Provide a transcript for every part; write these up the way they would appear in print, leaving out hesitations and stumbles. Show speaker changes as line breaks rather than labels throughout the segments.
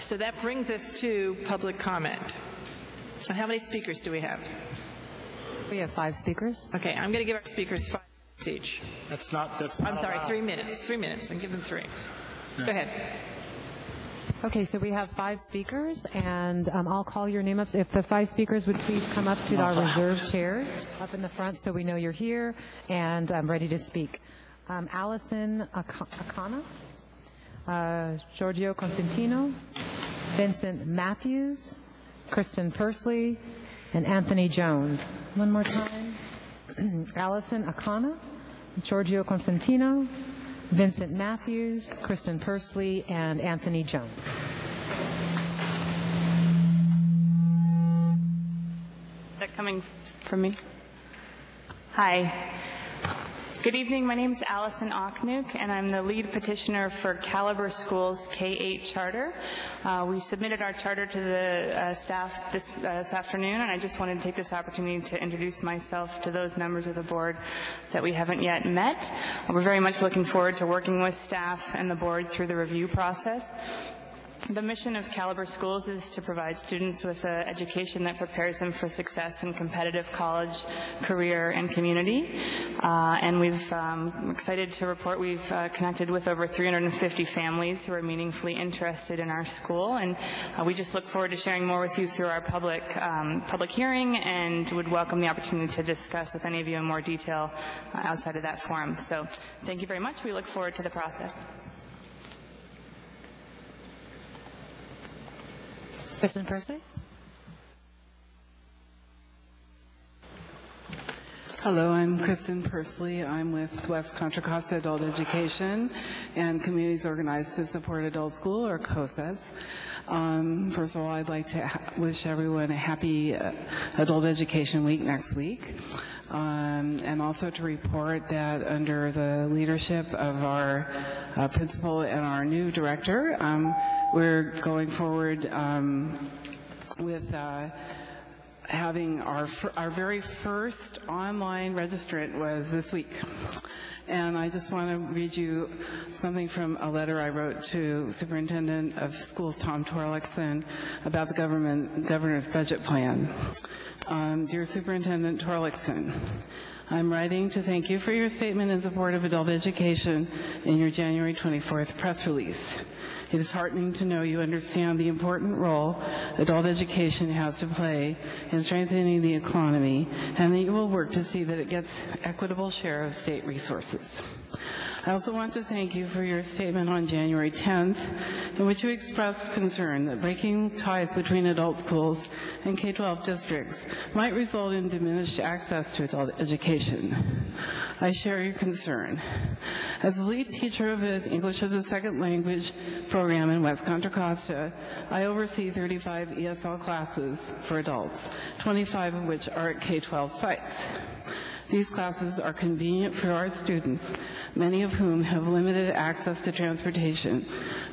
So that brings us to public comment. So how many speakers do we have?
We have 5 speakers.
Okay, I'm going to give our speakers 5 minutes each.
That's not
I'm sorry,
allowed.
3 minutes. 3 minutes. I'm giving 3. Go ahead.
Okay, so we have 5 speakers, and I'll call your name up. If the 5 speakers would please come up to our reserved chairs up in the front so we know you're here and ready to speak. Allison Akhouhn, Giorgio Cosentino, Vincent Matthews, Kristen Pursley, and Anthony Jones. One more time. Allison Akhouhn, Giorgio Cosentino, Vincent Matthews, Kristen Pursley, and Anthony Jones.
Is that coming from me? Hi. Good evening. My name is Allison Akhouhn, and I'm the lead petitioner for Caliber Schools K-8 charter. We submitted our charter to the staff this afternoon, and I just wanted to take this opportunity to introduce myself to those members of the board that we haven't yet met. We're very much looking forward to working with staff and the board through the review process. The mission of Caliber Schools is to provide students with an education that prepares them for success in competitive college, career, and community. And we're excited to report we've connected with over 350 families who are meaningfully interested in our school. And we just look forward to sharing more with you through our public hearing, and would welcome the opportunity to discuss with any of you in more detail outside of that forum. So thank you very much. We look forward to the process.
Kristen Pursley.
Hello, I'm Kristen Pursley. I'm with West Contra Costa Adult Education and Communities Organized to Support Adult School, or COSAS. First of all, I'd like to wish everyone a happy Adult Education Week next week. And also to report that under the leadership of our principal and our new director, we're going forward with having our very first online registrant was this week. And I just want to read you something from a letter I wrote to Superintendent of Schools Tom Torlakson about the governor's budget plan. Dear Superintendent Torlakson, I'm writing to thank you for your statement in support of adult education in your January 24th press release. It is heartening to know you understand the important role adult education has to play in strengthening the economy, and that you will work to see that it gets equitable share of state resources. I also want to thank you for your statement on January 10th, in which you expressed concern that breaking ties between adult schools and K-12 districts might result in diminished access to adult education. I share your concern. As the lead teacher of an English as a Second Language program in West Contra Costa, I oversee 35 ESL classes for adults, 25 of which are at K-12 sites. These classes are convenient for our students, many of whom have limited access to transportation.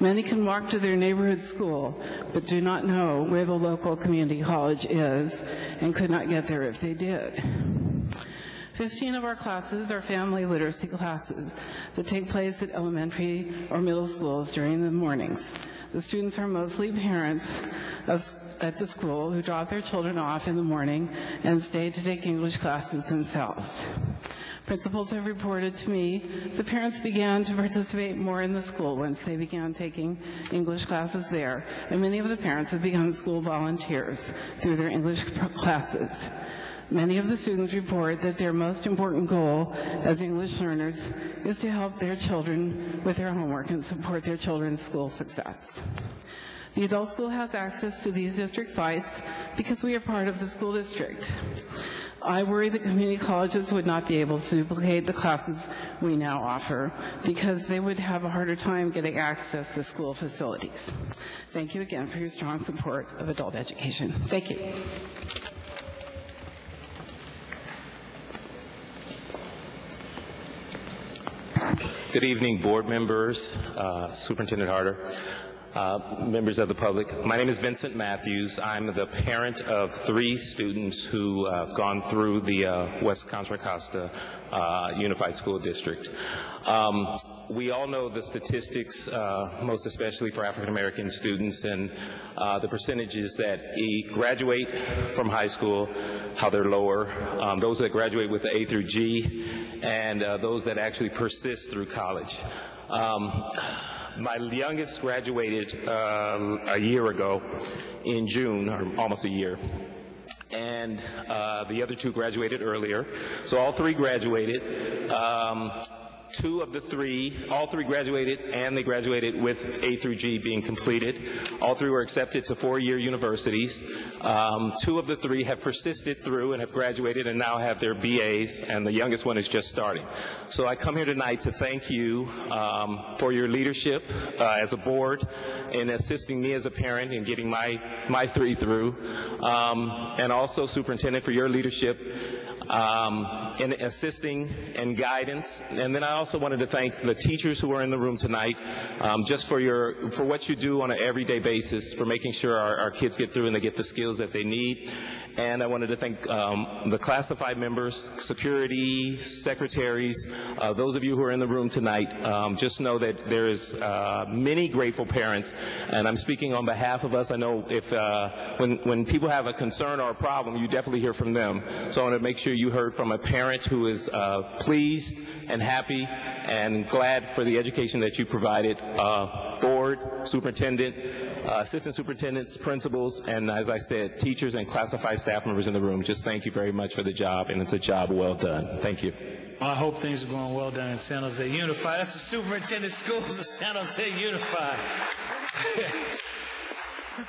Many can walk to their neighborhood school, but do not know where the local community college is and could not get there if they did. 15 of our classes are family literacy classes that take place at elementary or middle schools during the mornings. The students are mostly parents at the school who drop their children off in the morning and stay to take English classes themselves. Principals have reported to me the parents began to participate more in the school once they began taking English classes there, and many of the parents have become school volunteers through their English classes. Many of the students report that their most important goal as English learners is to help their children with their homework and support their children's school success. The adult school has access to these district sites because we are part of the school district. I worry that community colleges would not be able to duplicate the classes we now offer because they would have a harder time getting access to school facilities. Thank you again for your strong support of adult education. Thank you.
Good evening, board members, Superintendent Harder, members of the public. My name is Vincent Matthews. I'm the parent of 3 students who have gone through the West Contra Costa Unified School District. We all know the statistics, most especially for African American students, and the percentages that graduate from high school, how they're lower, those that graduate with the A through G, and those that actually persist through college. My youngest graduated a year ago in June, or almost a year. And the other two graduated earlier. So all three graduated. Two of the three, all three graduated, and they graduated with A through G being completed. All three were accepted to four-year universities. Two of the three have persisted through and have graduated and now have their BAs, and the youngest one is just starting. So I come here tonight to thank you for your leadership as a board in assisting me as a parent in getting my three through, and also, Superintendent, for your leadership in assisting and guidance. And then I also wanted to thank the teachers who are in the room tonight, just for what you do on an everyday basis, for making sure our kids get through and they get the skills that they need. And I wanted to thank the classified members, security, secretaries, those of you who are in the room tonight. Just know that there is many grateful parents, and I'm speaking on behalf of us. I know if when people have a concern or a problem, you definitely hear from them. So I want to make sure you heard from a parent who is pleased and happy and glad for the education that you provided. Board, superintendent, assistant superintendents, principals, and as I said, teachers and classified staff members in the room. Just thank you very much for the job, and it's a job well done. Thank you.
Well, I hope things are going well down in San Jose Unified. That's the superintendent schools of San Jose Unified.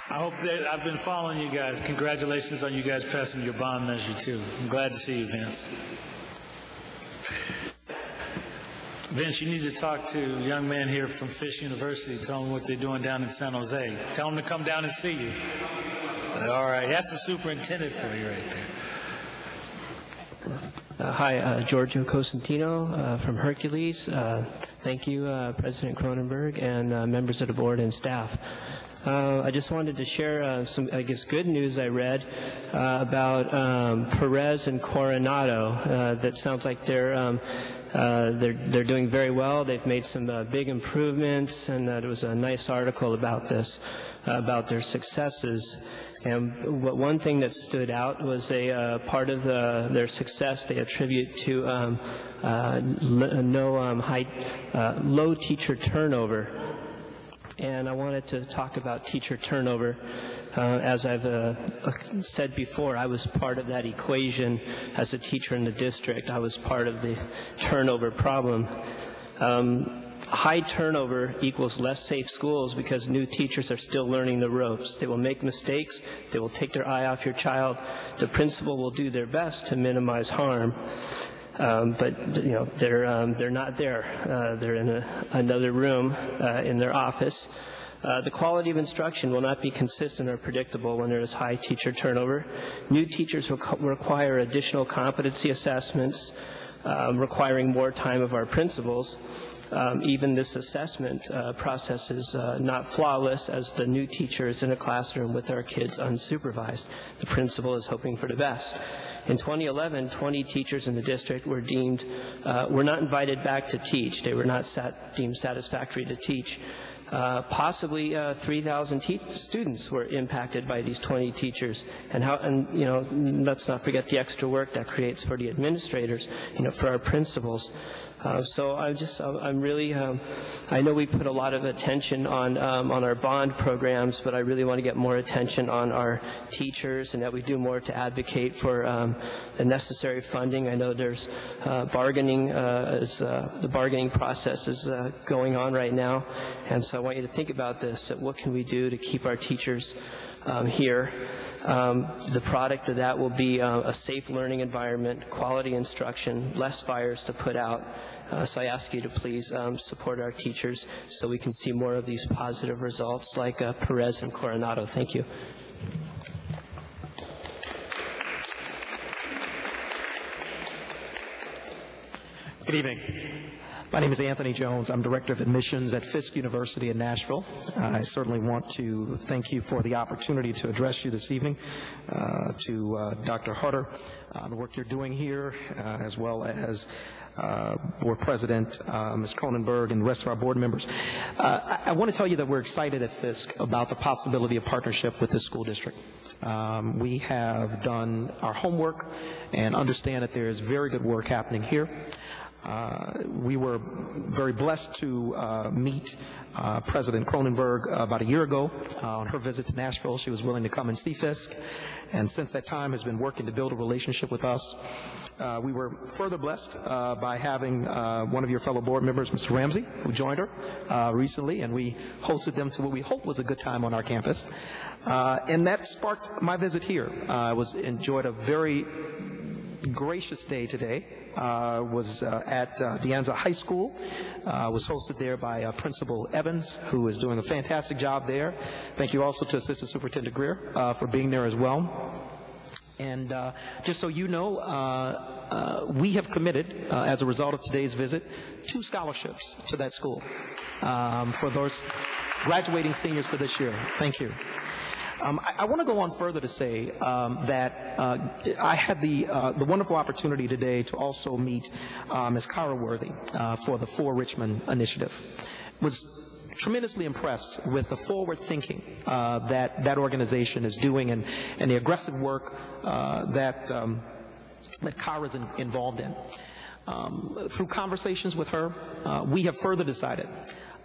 I hope that I've been following you guys. Congratulations on you guys passing your bond measure, too. I'm glad to see you, Vince. Vince, you need to talk to a young man here from Fisk University. Tell them what they're doing down in San Jose. Tell them to come down and see you. All right. That's the superintendent for you right there.
Hi, Giorgio Cosentino from Hercules. Thank you, President Cronenberg, and members of the board and staff. I just wanted to share some, I guess, good news I read about Perez and Coronado. That sounds like they're doing very well. They've made some big improvements, and there was a nice article about this, about their successes. And one thing that stood out was a part of their success they attribute to low teacher turnover. And I wanted to talk about teacher turnover. As I've said before, I was part of that equation as a teacher in the district. I was part of the turnover problem. High turnover equals less safe schools because new teachers are still learning the ropes. They will make mistakes. They will take their eye off your child. The principal will do their best to minimize harm. But you know they're not there. They're in another room in their office. The quality of instruction will not be consistent or predictable when there is high teacher turnover. New teachers require additional competency assessments, requiring more time of our principals. Even this assessment process is not flawless, as the new teacher is in a classroom with our kids unsupervised. The principal is hoping for the best. In 2011, 20 teachers in the district were not invited back to teach. They were not deemed satisfactory to teach. Possibly 3,000 students were impacted by these 20 teachers, and you know, let's not forget the extra work that creates for the administrators, you know, for our principals. So I'm really, I know we put a lot of attention on our bond programs, but I really want to get more attention on our teachers, and that we do more to advocate for the necessary funding. I know there's bargaining, the bargaining process is going on right now, and so I want you to think about this. What can we do to keep our teachers here? The product of that will be a safe learning environment, quality instruction, less fires to put out. So I ask you to please support our teachers so we can see more of these positive results like Perez and Coronado. Thank you.
Good evening. My name is Anthony Jones. I'm Director of Admissions at Fisk University in Nashville. I certainly want to thank you for the opportunity to address you this evening, to Dr. Harder, the work you're doing here, as well as Board President Ms. Cronenberg and the rest of our board members. I want to tell you that we're excited at Fisk about the possibility of partnership with this school district. We have done our homework and understand that there is very good work happening here. We were very blessed to meet President Cronenberg about a year ago on her visit to Nashville. She was willing to come and see Fisk, and since that time has been working to build a relationship with us. We were further blessed by having one of your fellow board members, Mr. Ramsey, who joined her recently, and we hosted them to what we hope was a good time on our campus. And that sparked my visit here. I enjoyed a very gracious day today. Was at De Anza High School, was hosted there by Principal Evans, who is doing a fantastic job there. Thank you also to Assistant Superintendent Greer for being there as well. And just so you know, we have committed, as a result of today's visit, 2 scholarships to that school for those graduating seniors for this year. Thank you. I want to go on further to say that I had the wonderful opportunity today to also meet Ms. Cara Worthy for the For Richmond initiative. Was tremendously impressed with the forward thinking that organization is doing and the aggressive work that Cara is involved in. Through conversations with her, we have further decided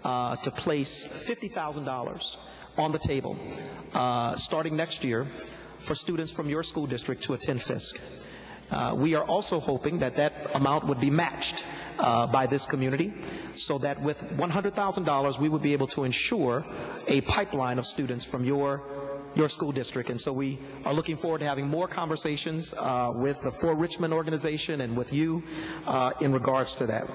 to place $50,000 on the table starting next year for students from your school district to attend Fisk. We are also hoping that that amount would be matched by this community so that with $100,000 we would be able to ensure a pipeline of students from your school district. And so we are looking forward to having more conversations with the For Richmond organization and with you in regards to that.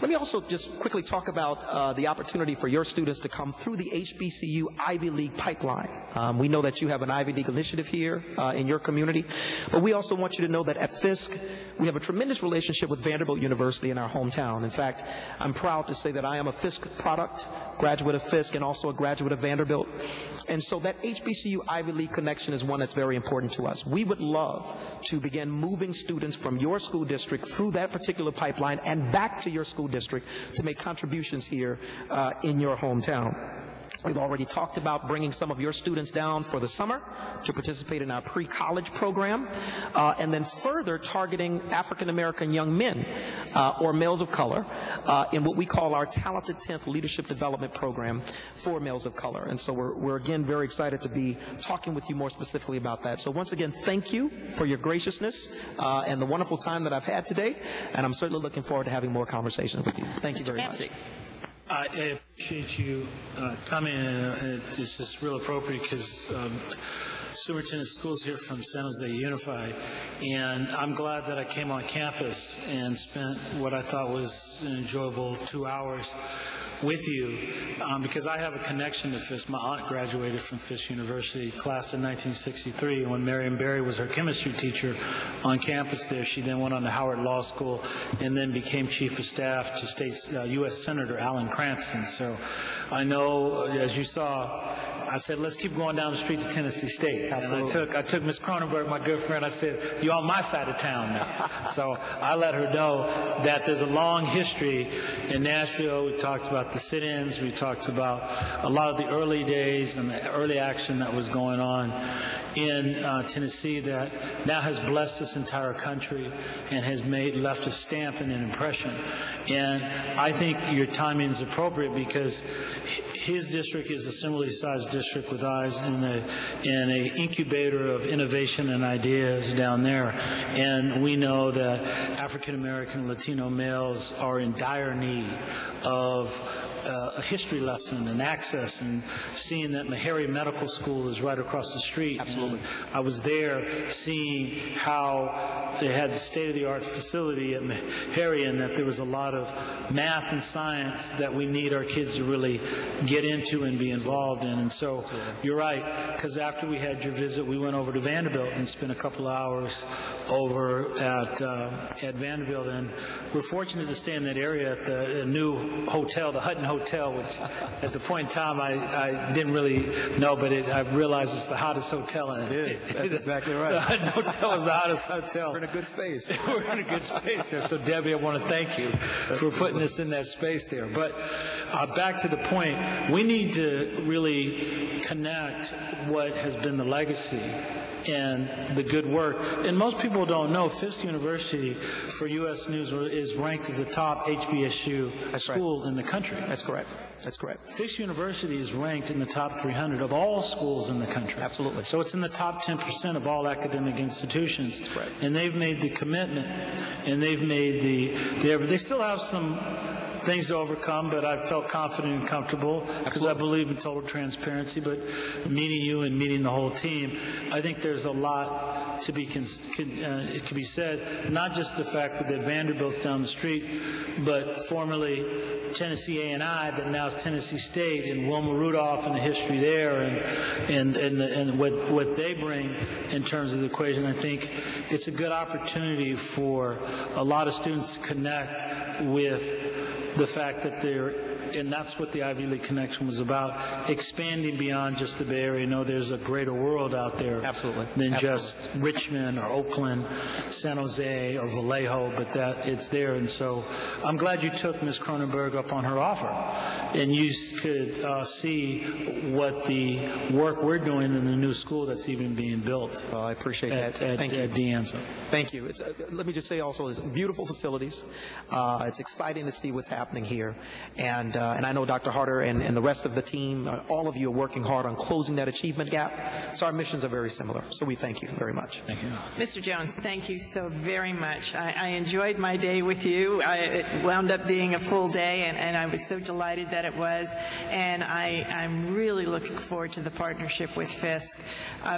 Let me also just quickly talk about the opportunity for your students to come through the HBCU Ivy League pipeline. We know that you have an Ivy League initiative here in your community, but we also want you to know that at Fisk, we have a tremendous relationship with Vanderbilt University in our hometown. In fact, I'm proud to say that I am a Fisk product, graduate of Fisk, and also a graduate of Vanderbilt. And so that HBCU Ivy League connection is one that's very important to us. We would love to begin moving students from your school district through that particular pipeline and back to your school district to make contributions here in your hometown. We've already talked about bringing some of your students down for the summer to participate in our pre-college program, and then further targeting African-American young men or males of color in what we call our Talented 10th Leadership Development Program for males of color. And so we're again very excited to be talking with you more specifically about that. So once again, thank you for your graciousness and the wonderful time that I've had today, and I'm certainly looking forward to having more conversations with you. Thank you very much.
I appreciate you coming, and it's just real appropriate because Superintendent of Schools here from San Jose Unified, and I'm glad that I came on campus and spent what I thought was an enjoyable 2 hours with you because I have a connection to Fisk. My aunt graduated from Fisk University, class in 1963, and when Marion Berry was her chemistry teacher on campus there, she then went on to Howard Law School and then became chief of staff to state U.S. Senator Alan Cranston. So I know, as you saw, I said, let's keep going down the street to Tennessee State. Absolutely. And I took Ms. Cronenberg, my good friend, I said, you're on my side of town now. So I let her know that there's a long history in Nashville. We talked about the sit-ins. We talked about a lot of the early days and the early action that was going on in Tennessee that now has blessed this entire country and has left a stamp and an impression. And I think your timing is appropriate because his district is a similarly sized district with eyes in an incubator of innovation and ideas down there. And we know that African American Latino males are in dire need of a history lesson and access, and seeing that Meharry Medical School is right across the street.
Absolutely.
And I was there seeing how they had the state-of-the-art facility at Meharry, and that there was a lot of math and science that we need our kids to really get into and be involved in. And so you're right, because after we had your visit, we went over to Vanderbilt and spent a couple of hours over at Vanderbilt, and we're fortunate to stay in that area at the new hotel, the Hutton Hotel, which at the point in time I didn't really know, but I realized it's the hottest hotel in it.
It is. That's exactly right.
The Hutton Hotel is the hottest hotel.
We're in a good space.
We're in a good space there. So, Debbie, I want to thank you for putting us in that space there. But back to the point, we need to really connect what has been the legacy and the good work. And most people don't know, Fisk University for U.S. News is ranked as the top HBSU school in the country.
That's correct. That's correct.
Fisk University is ranked in the top 300 of all schools in the country.
Absolutely.
So it's in the top 10% of all academic institutions.
That's right.
And they've made the commitment, and they've made they still have some things to overcome, but I felt confident and comfortable because I believe in total transparency. But meeting you and meeting the whole team, I think there's a lot to be it can be said, not just the fact that Vanderbilt's down the street, but formerly Tennessee A&I, that now is Tennessee State, and Wilma Rudolph and the history there, and what they bring in terms of the equation. I think it's a good opportunity for a lot of students to connect with the fact that and that's what the Ivy League Connection was about, expanding beyond just the Bay Area. No, there's a greater world out there.
Absolutely.
Than just Richmond or Oakland, San Jose or Vallejo, but that it's there. And so I'm glad you took Ms. Cronenberg up on her offer, and you could see what the work we're doing in the new school that's even being built.
Well, I appreciate that. Thank you.
At De Anza.
Thank you. Let me just say also, it's beautiful facilities. It's exciting to see what's happening here. And I know Dr. Harder and the rest of the team, all of you are working hard on closing that achievement gap. So our missions are very similar. So we thank you very much.
Thank you.
Mr. Jones, thank you so very much. I enjoyed my day with you. It wound up being a full day, and I was so delighted that it was. And I'm really looking forward to the partnership with Fisk.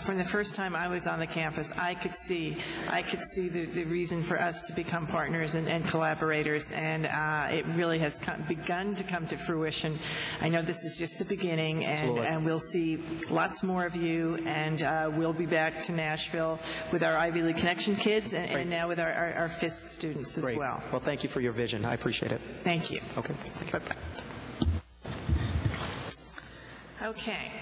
From the first time I was on the campus, I could see the reason for us to become partners and collaborators, and it really has begun to come to fruition. I know this is just the beginning, and we'll see lots more of you, and we'll be back to Nashville with our Ivy League Connection kids, and now with our Fisk students as well.
Well, thank you for your vision. I appreciate it.
Thank you.
Okay. Thank you.
Bye-bye. Okay.